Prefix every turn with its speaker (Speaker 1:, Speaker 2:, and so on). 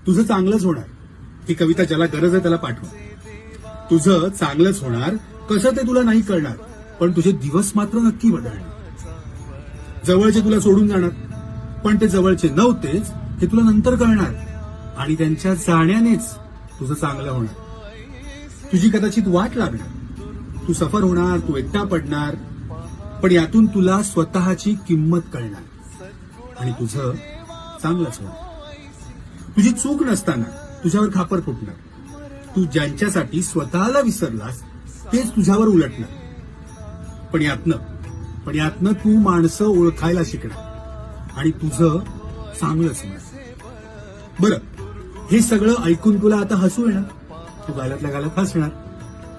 Speaker 1: तुझं चांगलंच होणार. ही कविता ज्याला गरज आहे त्याला पाठवा. तुझं चांगलंच होणार, कसं ते तुला नाही कळणार, पण तुझे दिवस मात्र नक्की बदलणार. जवळचे तुला सोडून जाणार, पण ते जवळचे नव्हतेच हे तुला नंतर कळणार, आणि त्यांच्या जाण्यानेच तुझं चांगलं होणार. तुझी कदाचित वाट लागणार, तू सफर होणार, तू एकटा पडणार, पण यातून तुला स्वतःची किंमत कळणार आणि तुझं चांगलंच होणार. तुझी चूक नसताना तुझ्यावर खापर फुटणार. तू ज्यांच्यासाठी स्वतःला विसरलास तेच तुझ्यावर उलटणार. पण यातनं तू माणसं ओळखायला शिकणार आणि तुझं चांगलंच होणार. बरं, हे सगळं ऐकून तुला आता हसू येणार, तू गालातल्या गालात हसणार.